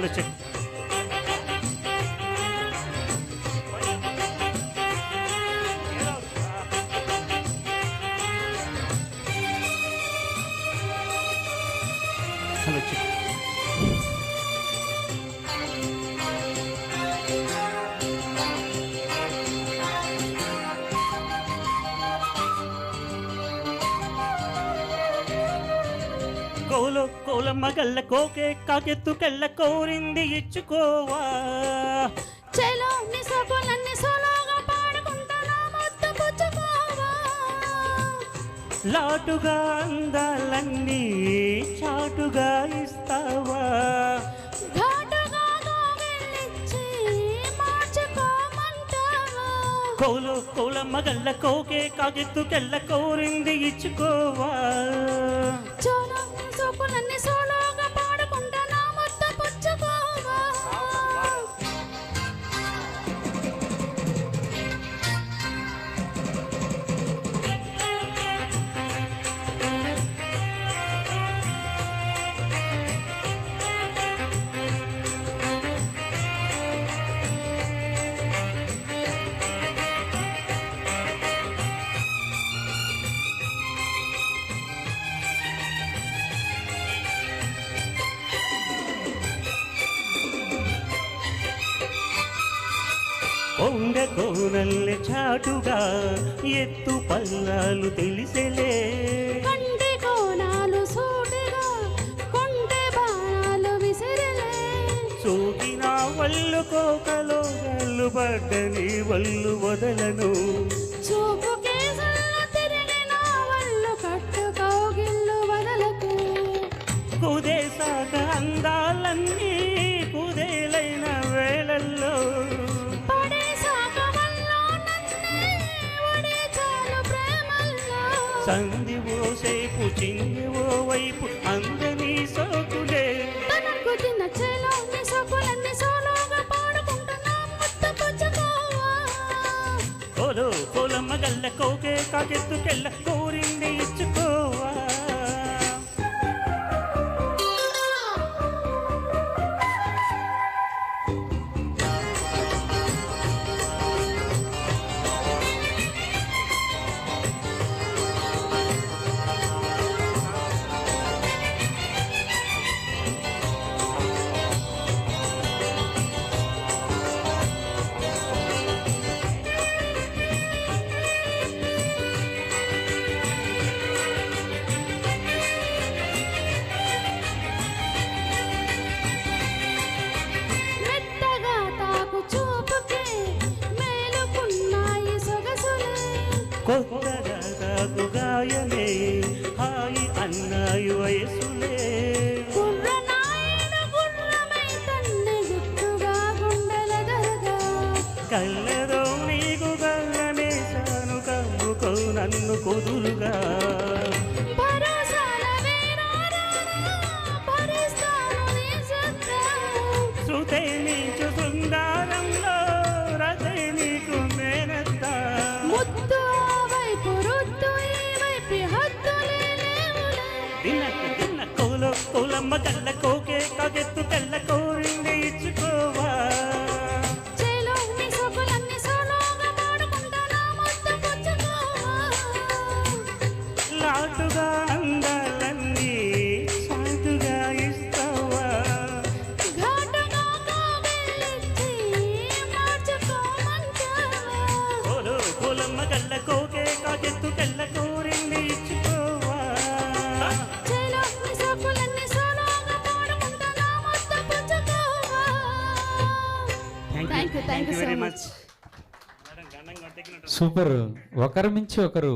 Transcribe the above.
Check hello check కోలమ్మ గల్ల కోకే కాకెత్తుకెళ్ళ కోరింది ఇచ్చుకోవా చెలో నీ సోకులన్నీ సోలోగా పాడుకుంటానా మొత్తం పుచ్చుకోవా లాటుగా అందాలన్నీ చాటుగా ఇస్తావా ఘాటుగా గోవిలిచ్చి మార్చుకోమంటావా కోలమ్మ గల్ల కోకే కాకెత్తుకెళ్ళ కోరింది ఇచ్చుకోవా చెలో నీ సోకులన్నీ సోలోగా పాడుకుంటానా మొత్తం పుచ్చుకోవా కొండ కోనల్లె చాటుగా ఎత్తు పల్లాలు తెలిసెలే కంటి కోణాలు సూటిగా కొంటె బాణాలు విసిరిలే సోకిన వల్లు కోకలో గల్లు పడ్డని వల్లు వదలను చూపు కేసుల్లో తిరిగిన వల్లు కట్టు కౌగిల్లు వదలకు కుదేశాక అందాలన్నీ కుదేలైన వేళల్లో పడేశాక వల్లో నన్నే వడేచాలు ప్రేమల్లో సంధి ఓ సేపు చింది ఓ వైపు అందని సోకులే తనకు తిన్న చెలో నీ సోకులన్నీ సోలోగా పాడుకుంటున్నా మొత్తం పుచ్చుకోవా కోలమ్మ గల్ల కోకే కాకెత్తుకెళ్ళ కోరింది ఇచ్చుకోవా మెత్తగా తాకు చూపుకే మేలుకున్నాయి సొగసులే కొత్తగా తాకు గాయమే హాయి అన్నాయి వయసులే గుర్రనాయుడు గుర్రమై తన్నే గుట్టుగా గుండెల దరగా కళ్ళలో నీకు గల్లమేశాను కమ్ముకో నన్ను కొదులుగా భరోసాల వీరారా భరిస్తాను నీ సత్తా శృతే నీచు శృంగారంలో రథే నీకు మేనత్తా ముద్దు ఆ వైపు రుద్దు ఈ వైపు హద్దులే లేవులే తిన్న కోలమ్మ గల్ల కోకే కాకెత్తు తెల్ల కోరింది ఇచ్చుకోవా చెలో నీ సోకులన్నీ సోలోగా పాడుకుంటానా మొత్తం పుచ్చుకోవా లాటుగా అందాలన్నీ సాటుగా ఇస్తావా ఘాటుగా కౌగిలించి మార్చుకోమంటావా కోలమ్మ గల్ల కోకే కాకెత్తు తెల్ల కోరింది ఇచ్చుకోవా చెలో నీ సోకులన్నీ సోలోగా పాడుకుంటానా మొత్తం పుచ్చుకోవా thank you so much super. ఒకరి మించి ఒకరు